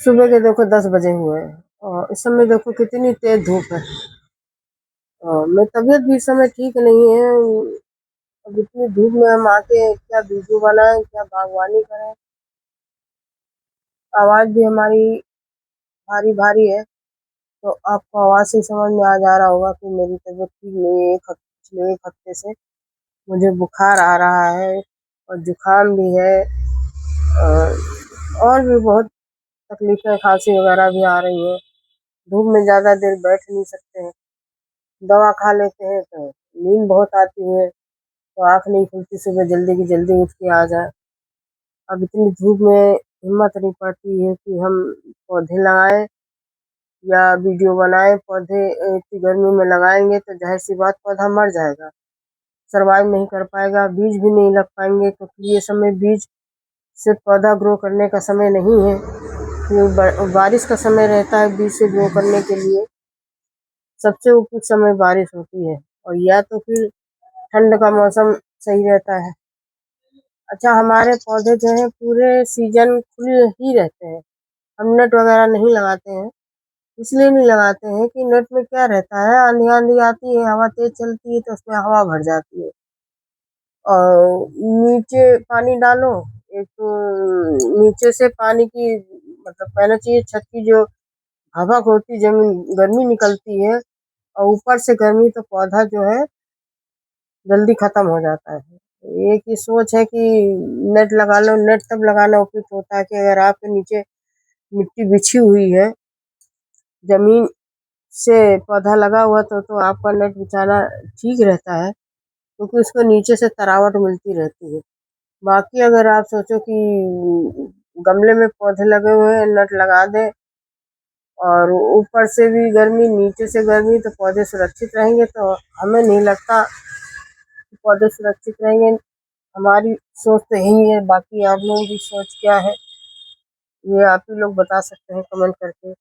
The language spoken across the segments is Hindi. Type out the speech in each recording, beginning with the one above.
सुबह के देखो 10 बजे हुए हैं और इस समय देखो कितनी तेज धूप है। मेरी तबीयत भी इस समय ठीक नहीं है। अब इतनी धूप में हम आके क्या वीडियो बनाएं, क्या बागवानी करें। आवाज भी हमारी भारी भारी है, तो आपको आवाज से समझ में आ जा रहा होगा कि मेरी तबीयत ठीक नहीं है। पिछले 1 हफ्ते से मुझे बुखार आ रहा है और जुकाम भी है। और भी बहुत तकलीफें, खांसी वगैरह भी आ रही है। धूप में ज्यादा देर बैठ नहीं सकते हैं। दवा खा लेते हैं तो नींद बहुत आती है, तो आँख नहीं खुलती सुबह जल्दी की जल्दी उठ के आ जाए। अब इतनी धूप में हिम्मत नहीं पड़ती है कि हम पौधे लगाएं या वीडियो बनाएं। पौधे इतनी गर्मी में लगाएंगे तो जाहिर सी बात पौधा मर जाएगा, सरवाइव नहीं कर पाएगा, बीज भी नहीं लग पाएंगे, क्योंकि ये समय बीज से पौधा ग्रो करने का समय नहीं है। ये बारिश का समय रहता है बीज से ग्रो करने के लिए। सबसे उपयुक्त समय बारिश होती है, और या तो फिर ठंड का मौसम सही रहता है। अच्छा, हमारे पौधे जो है पूरे सीजन खुले ही रहते हैं। हम नेट वगैरह नहीं लगाते हैं। इसलिए नहीं लगाते हैं कि नेट में क्या रहता है, आंधी आंधी आती है, हवा तेज चलती है तो उसमें हवा भर जाती है। और नीचे पानी डालो, एक तो नीचे से पानी की मतलब कहना चाहिए छत की जो हवा होती, जमीन गर्मी निकलती है, और ऊपर से गर्मी तो पौधा जो है जल्दी खत्म हो जाता है। एक ही सोच है कि नेट लगा लो। नेट तब लगाना उपयुक्त होता है कि अगर आपके नीचे मिट्टी बिछी हुई है, जमीन से पौधा लगा हुआ तो आपका नेट बिछाना ठीक रहता है, क्योंकि उसको नीचे से तरावट मिलती रहती है। बाकी अगर आप सोचो कि गमले में पौधे लगे हुए हैं, नेट लगा दें और ऊपर से भी गर्मी नीचे से गर्मी, तो पौधे सुरक्षित रहेंगे। तो हमें नहीं लगता कि पौधे सुरक्षित रहेंगे। हमारी सोच तो यही है, बाकी आप लोगों की सोच क्या है ये आप ही लोग बता सकते हैं कमेंट करके।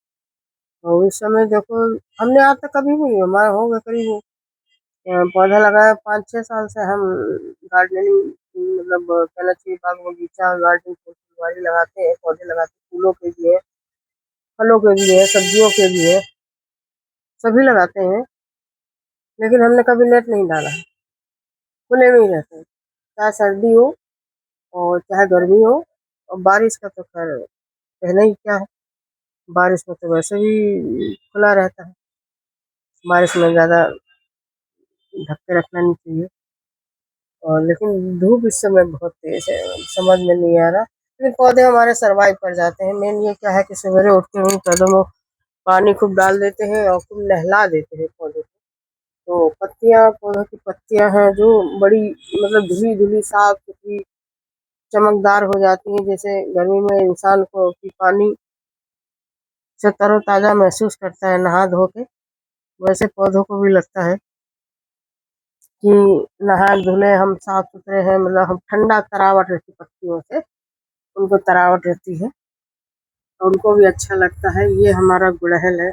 और इस समय देखो, हमने आज तक कभी नहीं, हमारा हो गया करीब पौधा लगाया 5-6 साल से हम गार्डनिंग, मतलब कहना चाहिए बाग बगीचा गार्डनिंग फुलवारी लगाते हैं, पौधे लगाते हैं, फूलों के भी है, फलों के भी है, सब्जियों के भी है, सभी लगाते हैं। लेकिन हमने कभी नेट नहीं डाला, खुले में ही रहते हैं, चाहे सर्दी हो और चाहे गर्मी हो। और बारिश का तो खैर कहना ही क्या है, बारिश में तो वैसे भी खुला रहता है। बारिश में ज़्यादा ढक के रखना नहीं चाहिए। और लेकिन धूप इस समय बहुत तेज है, समझ में नहीं आ रहा। लेकिन पौधे हमारे सरवाइव कर जाते हैं। मेन ये क्या है कि सवेरे उठते हुए पौधों में पानी खूब डाल देते हैं और खूब नहला देते हैं पौधों को। तो पत्तियां, पौधों की पत्तियां हैं जो बड़ी मतलब धुली धुली साफ सुथरी चमकदार हो जाती हैं। जैसे गर्मी में इंसान को कि पानी से तरोताजा महसूस करता है नहा धो के, वैसे पौधों को भी लगता है कि नहा धुले, हम साफ सुथरे हैं, मतलब हम ठंडा तरावट रहती पत्तियों से, उनको तरावट रहती है और उनको भी अच्छा लगता है। ये हमारा गुड़हल है,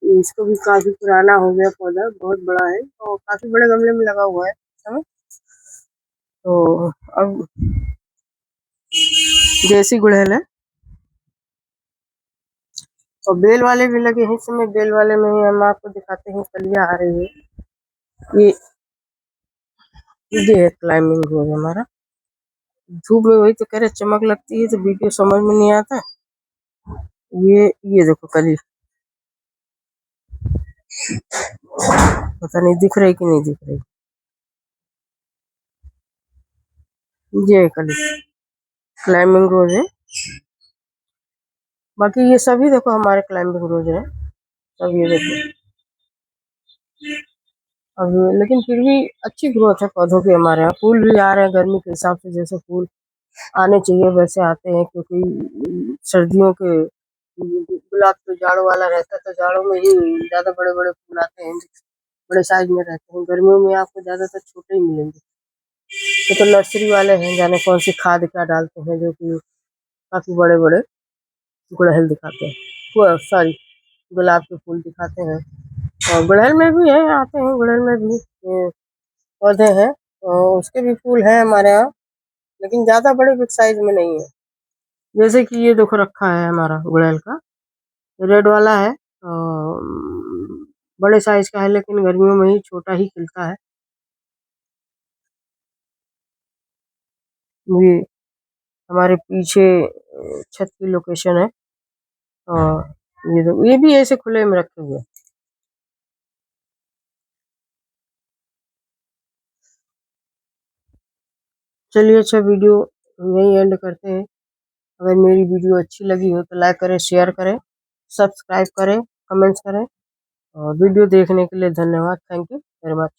इसको भी काफी पुराना हो गया, पौधा बहुत बड़ा है और काफी बड़े गमले में लगा हुआ है इस समय। तो अब देसी गुड़हल है और बेल वाले भी लगे हैं इस समय। बेल वाले में ही हम आपको दिखाते हैं, कलियां आ रही है। ये ये है क्लाइंबिंग रोज हमारा। धूप में वही तो कह रहे चमक लगती है तो वीडियो समझ में नहीं आता। ये देखो कली, पता नहीं दिख रही कि नहीं दिख रही। ये है कली, क्लाइंबिंग रोज है। बाकी ये सभी देखो हमारे क्लाइंबिंग रोज है सब, ये देखो। अब लेकिन फिर भी अच्छी ग्रोथ है पौधों की हमारे यहाँ। फूल भी आ रहे हैं गर्मी के हिसाब से, जैसे फूल आने चाहिए वैसे आते हैं, क्योंकि सर्दियों के गुलाब तो जाड़ों वाला रहता है, तो जाड़ों में ही ज्यादा बड़े बड़े फूल आते हैं, बड़े साइज में रहते हैं। गर्मियों में आपको ज्यादातर छोटे ही मिलेंगे। ये तो नर्सरी वाले हैं, जाने कौन सी खाद क्या डालते हैं, जो कि काफी बड़े बड़े गुड़हल दिखाते हैं, वो सॉरी गुलाब के फूल दिखाते हैं। और गुड़हल में भी है, आते हैं गुड़हल में भी पौधे हैं, और उसके भी फूल हैं हमारे यहाँ, लेकिन ज्यादा बड़े बिग साइज में नहीं है। जैसे कि ये देखो रखा है हमारा गुड़ैल का, रेड वाला है, बड़े साइज का है लेकिन गर्मियों में ही छोटा ही खिलता है। ये हमारे पीछे छत की लोकेशन है, और ये भी ऐसे खुले में रखे हुए। चलिए अच्छा, वीडियो यहीं एंड करते हैं। अगर मेरी वीडियो अच्छी लगी हो तो लाइक करें, शेयर करें, सब्सक्राइब करें, कमेंट्स करें, और वीडियो देखने के लिए धन्यवाद। Thank you very much.